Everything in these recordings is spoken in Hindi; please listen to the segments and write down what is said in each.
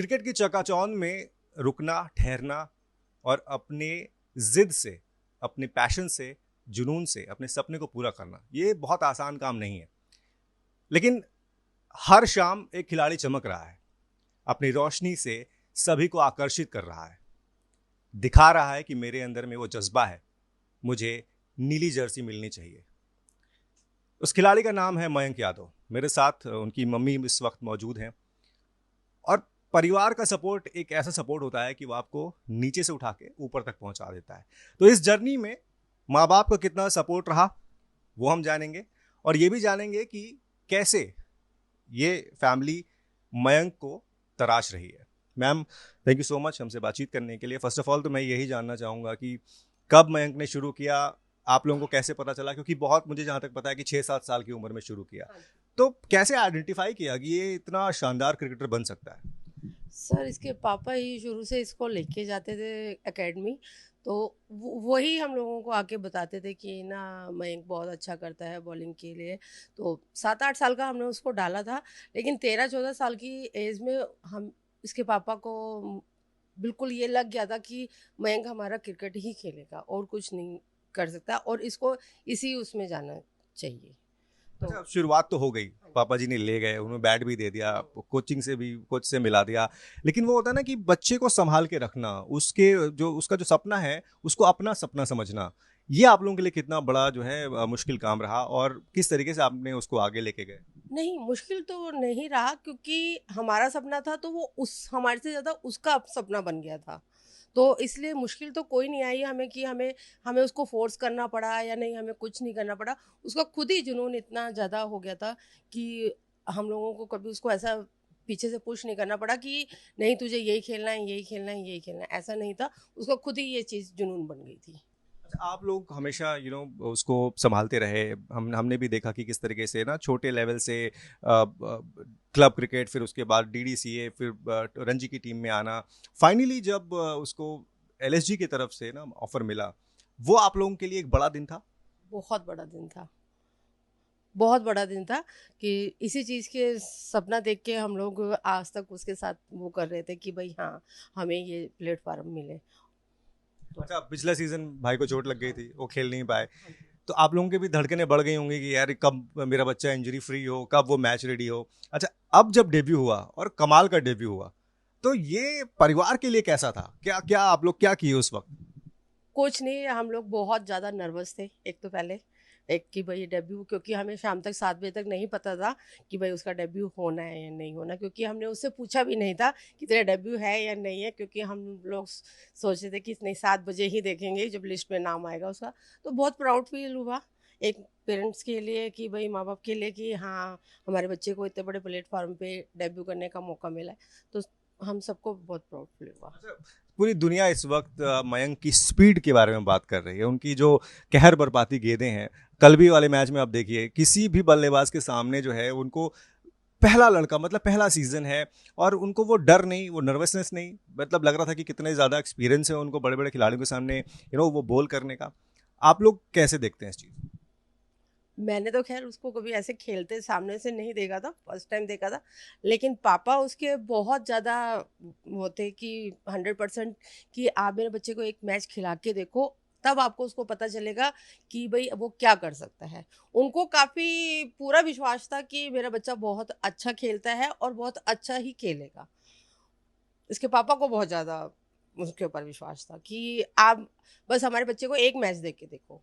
क्रिकेट की चकाचौंध में रुकना, ठहरना और अपने जिद से, अपने पैशन से, जुनून से अपने सपने को पूरा करना, ये बहुत आसान काम नहीं है। लेकिन हर शाम एक खिलाड़ी चमक रहा है, अपनी रोशनी से सभी को आकर्षित कर रहा है, दिखा रहा है कि मेरे अंदर में वो जज्बा है, मुझे नीली जर्सी मिलनी चाहिए। उस खिलाड़ी का नाम है मयंक यादव। मेरे साथ उनकी मम्मी इस वक्त मौजूद हैं। और परिवार का सपोर्ट एक ऐसा सपोर्ट होता है कि वो आपको नीचे से उठा के ऊपर तक पहुंचा देता है। तो इस जर्नी में माँ बाप का कितना सपोर्ट रहा वो हम जानेंगे, और ये भी जानेंगे कि कैसे ये फैमिली मयंक को तराश रही है। Ma'am, thank you so much हमसे बातचीत करने के लिए। फर्स्ट ऑफ ऑल तो मैं यही जानना चाहूँगा कि कब मयंक ने शुरू किया, आप लोगों को कैसे पता चला? क्योंकि बहुत, मुझे जहाँ तक पता है कि 6-7 साल की उम्र में शुरू किया, तो कैसे आइडेंटिफाई किया कि ये इतना शानदार क्रिकेटर बन सकता है? सर इसके पापा ही शुरू से इसको लेके जाते थे एकेडमी। तो वही हम लोगों को आके बताते थे कि ना मयंक बहुत अच्छा करता है बॉलिंग के लिए। तो 7-8 साल का हमने उसको डाला था, लेकिन 13-14 साल की एज में हम इसके पापा को बिल्कुल ये लग गया था कि मयंक हमारा क्रिकेट ही खेलेगा और कुछ नहीं कर सकता, और इसको इसी उसमें जाना चाहिए। तो अच्छा, अब शुरुआत तो हो गई, पापा जी ने ले गए, उन्होंने बैट भी दे दिया, कोचिंग से भी, कोच से मिला दिया। लेकिन वो होता है ना कि बच्चे को संभाल के रखना, उसके जो उसका जो सपना है उसको अपना सपना समझना, ये आप लोगों के लिए कितना बड़ा जो है मुश्किल काम रहा, और किस तरीके से आपने उसको आगे लेके गए? नहीं, मुश्किल तो नहीं रहा, क्योंकि हमारा सपना था तो वो उस हमारे से ज़्यादा उसका सपना बन गया था। तो इसलिए मुश्किल तो कोई नहीं आई हमें कि हमें हमें उसको फ़ोर्स करना पड़ा या नहीं, हमें कुछ नहीं करना पड़ा। उसका खुद ही जुनून इतना ज़्यादा हो गया था कि हम लोगों को कभी उसको ऐसा पीछे से पुश नहीं करना पड़ा कि नहीं तुझे यही खेलना है, यही खेलना है, यही खेलना है, ऐसा नहीं था। उसका खुद ही ये चीज़ जुनून बन गई थी। अच्छा, आप लोग हमेशा उसको संभालते रहे। हमने भी देखा कि किस तरीके से ना छोटे लेवल से क्लब क्रिकेट, फिर उसके बाद डीडीसीए, फिर रणजी की टीम में आना, फाइनली जब उसको एलएसजी की तरफ से ना ऑफर मिला, वो आप लोगों के लिए एक बड़ा दिन था। बहुत बड़ा दिन था। बहुत बड़ा दिन था कि इसी चीज़ के सपना देख के हम लोग आज तक उसके साथ वो कर रहे थे कि भाई हाँ, हमें ये प्लेटफॉर्म मिले। तो अच्छा, पिछला सीजन भाई को चोट लग गई हाँ, थी, वो खेल नहीं पाए, हाँ जी। तो आप लोगों की भी धड़कनें बढ़ गई होंगी कि यार कब मेरा बच्चा इंजरी फ्री हो, कब वो मैच रेडी हो। अच्छा, अब जब डेब्यू हुआ और कमाल का डेब्यू हुआ, तो ये परिवार के लिए कैसा था? क्या क्या आप लोग क्या किए उस वक्त? कुछ नहीं, हम लोग बहुत ज़्यादा नर्वस थे। एक तो पहले एक कि भाई डेब्यू, क्योंकि हमें शाम तक 7 बजे तक नहीं पता था कि भाई उसका डेब्यू होना है या नहीं होना, क्योंकि हमने उससे पूछा भी नहीं था कि तेरा डेब्यू है या नहीं है, क्योंकि हम लोग सोचे थे कि नहीं 7 बजे ही देखेंगे जब लिस्ट में नाम आएगा उसका। तो बहुत प्राउड फील हुआ एक पेरेंट्स के लिए कि भाई माँ बाप के लिए कि हाँ, हमारे बच्चे को इतने बड़े प्लेटफॉर्म पे डेब्यू करने का मौका मिला है। तो हम सबको बहुत प्राउड फील हुआ। अच्छा, पूरी दुनिया इस वक्त मयंक की स्पीड के बारे में बात कर रही है, उनकी जो कहर बरपाती गेंदें हैं। कल भी वाले मैच में आप देखिए, किसी भी बल्लेबाज के सामने जो है उनको, पहला लड़का, मतलब पहला सीजन है, और उनको वो डर नहीं, वो नर्वसनेस नहीं, मतलब लग रहा था कि कितने ज़्यादा एक्सपीरियंस है उनको बड़े बड़े खिलाड़ियों के सामने वो बोल करने का। आप लोग कैसे देखते हैं इस चीज़? मैंने तो खैर उसको कभी ऐसे खेलते सामने से नहीं देखा था, फर्स्ट टाइम देखा था। लेकिन पापा उसके बहुत ज़्यादा होते कि 100% कि आप मेरे बच्चे को एक मैच खिला के देखो, तब आपको उसको पता चलेगा कि भाई वो क्या कर सकता है। उनको काफ़ी पूरा विश्वास था कि मेरा बच्चा बहुत अच्छा खेलता है और बहुत अच्छा ही खेलेगा। इसके पापा को बहुत ज़्यादा उसके ऊपर विश्वास था कि आप बस हमारे बच्चे को एक मैच देख के देखो,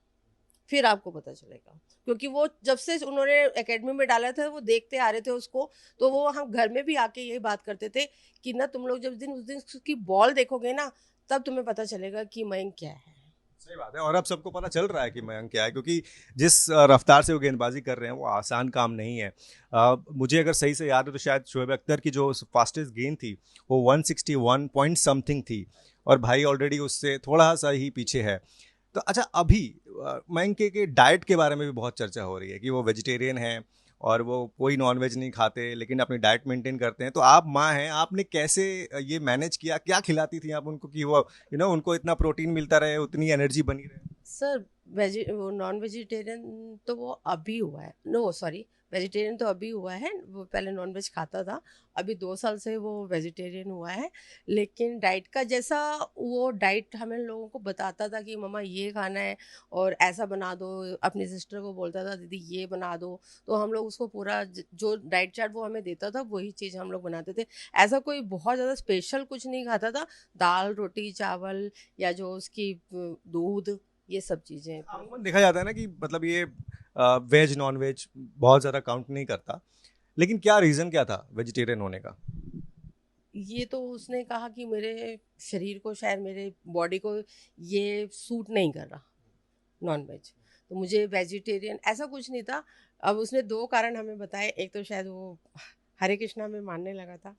फिर आपको पता चलेगा। क्योंकि वो जब से उन्होंने एकेडमी में डाला था वो देखते आ रहे थे उसको। तो वो हम घर में भी आके यही बात करते थे कि ना तुम लोग जब दिन उस दिन उसकी बॉल देखोगे ना, तब तुम्हें पता चलेगा कि मयंक क्या है। सही बात है, और अब सबको पता चल रहा है कि मयंक क्या है, क्योंकि जिस रफ्तार से वो गेंदबाजी कर रहे हैं वो आसान काम नहीं है। मुझे अगर सही से याद है तो शायद शोएब अख्तर की जो फास्टेस्ट गेंद थी वो 161 पॉइंट समथिंग थी, और भाई ऑलरेडी उससे थोड़ा सा ही पीछे है। तो अच्छा, अभी मयंक के डाइट के बारे में भी बहुत चर्चा हो रही है कि वो वेजिटेरियन है, और वो कोई नॉन वेज नहीं खाते, लेकिन अपनी डाइट मेंटेन करते हैं। तो आप माँ हैं, आपने कैसे ये मैनेज किया? क्या खिलाती थी आप उनको कि वो उनको इतना प्रोटीन मिलता रहे, उतनी एनर्जी बनी रहे? सर वेजी वो नॉन वेजिटेरियन तो वो अभी हुआ है, नो सॉरी, वेजिटेरियन तो अभी हुआ है, वो पहले नॉनवेज खाता था, अभी 2 साल से वो वेजिटेरियन हुआ है। लेकिन डाइट का जैसा वो डाइट हमें लोगों को बताता था कि मम्मा ये खाना है और ऐसा बना दो, अपनी सिस्टर को बोलता था दीदी ये बना दो, तो हम लोग उसको पूरा जो डाइट चार्ट वो हमें देता था वही चीज़ हम लोग बनाते थे। ऐसा कोई बहुत ज़्यादा स्पेशल कुछ नहीं खाता था, दाल रोटी चावल या जो उसकी दूध, ये सब चीज़ें थी। अमूमन देखा जाता है ना कि मतलब ये वेज नॉन वेज बहुत ज़्यादा काउंट नहीं करता, लेकिन क्या रीज़न क्या था वेजिटेरियन होने का? ये तो उसने कहा कि मेरे शरीर को, शायद मेरे बॉडी को ये सूट नहीं कर रहा नॉन-वेज, तो मुझे वेजिटेरियन ऐसा कुछ नहीं था। अब उसने 2 कारण हमें बताए, एक तो शायद वो हरे कृष्णा में मानने लगा था,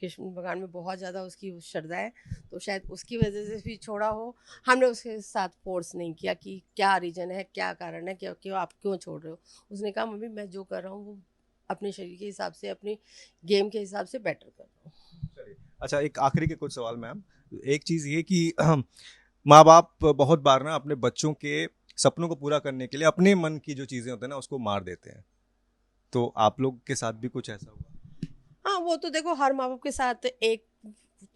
कृष्ण भगवान में बहुत ज़्यादा उसकी श्रद्धा है, तो शायद उसकी वजह से भी छोड़ा हो। हमने उसके साथ फ़ोर्स नहीं किया कि क्या रीज़न है, क्या कारण है, क्यों क्यों आप क्यों छोड़ रहे हो? उसने कहा मम्मी मैं जो कर रहा हूँ वो अपने शरीर के हिसाब से, अपनी गेम के हिसाब से बेटर कर रहा हूँ। चलिए। अच्छा, एक आखिरी के कुछ सवाल मैम। एक चीज़ ये कि माँ-बाप बहुत बार ना अपने बच्चों के सपनों को पूरा करने के लिए अपने मन की जो चीज़ें होती हैं ना उसको मार देते हैं। तो आप लोग के साथ भी कुछ ऐसा हुआ? हाँ, वो तो देखो हर माँ-बाप के साथ एक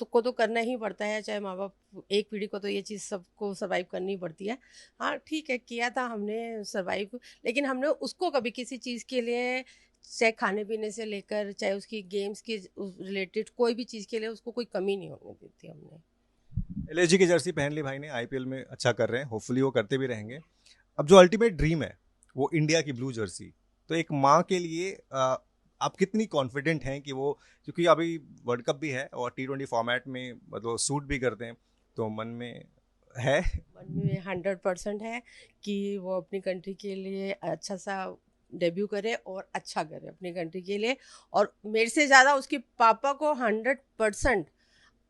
तो करना ही पड़ता है, चाहे माँ-बाप एक पीढ़ी को तो ये चीज़ सबको सर्वाइव करनी पड़ती है। हाँ, ठीक है, किया था हमने सर्वाइव, लेकिन हमने उसको कभी किसी चीज़ के लिए, चाहे खाने-पीने से लेकर, चाहे उसकी गेम्स के रिलेटेड कोई भी चीज़ के लिए उसको कोई कमी नहीं होने दी थी हमने। एलएसजी की जर्सी पहन ली भाई ने, आईपीएल में अच्छा कर रहे हैं, होपफुली वो करते भी रहेंगे। अब जो अल्टीमेट ड्रीम है वो इंडिया की ब्लू जर्सी। तो एक माँ के लिए आप कितनी कॉन्फिडेंट हैं कि वो, क्योंकि अभी वर्ल्ड कप भी है और टी20 फॉर्मेट में मतलब सूट भी करते हैं, तो मन में है? मन में 100% है कि वो अपनी कंट्री के लिए अच्छा सा डेब्यू करे और अच्छा करे अपनी कंट्री के लिए। और मेरे से ज़्यादा उसके पापा को 100%,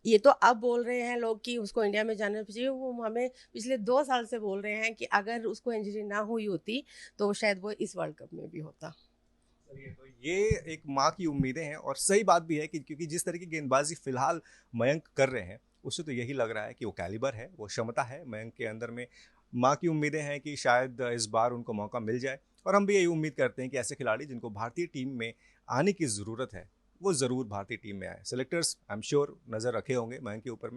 ये तो अब बोल रहे हैं लोग कि उसको इंडिया में जाना चाहिए, वो हमें पिछले 2 साल से बोल रहे हैं कि अगर उसको इंजरी ना हुई होती तो शायद वो इस वर्ल्ड कप में भी होता। चलिए, तो ये एक माँ की उम्मीदें हैं और सही बात भी है कि क्योंकि जिस तरह की गेंदबाजी फिलहाल मयंक कर रहे हैं उससे तो यही लग रहा है कि वो कैलिबर है, वो क्षमता है मयंक के अंदर में। माँ की उम्मीदें हैं कि शायद इस बार उनको मौका मिल जाए और हम भी यही उम्मीद करते हैं कि ऐसे खिलाड़ी जिनको भारतीय टीम में आने की ज़रूरत है वो ज़रूर भारतीय टीम में आए। सेलेक्टर्स आई एम श्योर नज़र रखे होंगे मयंक के ऊपर में।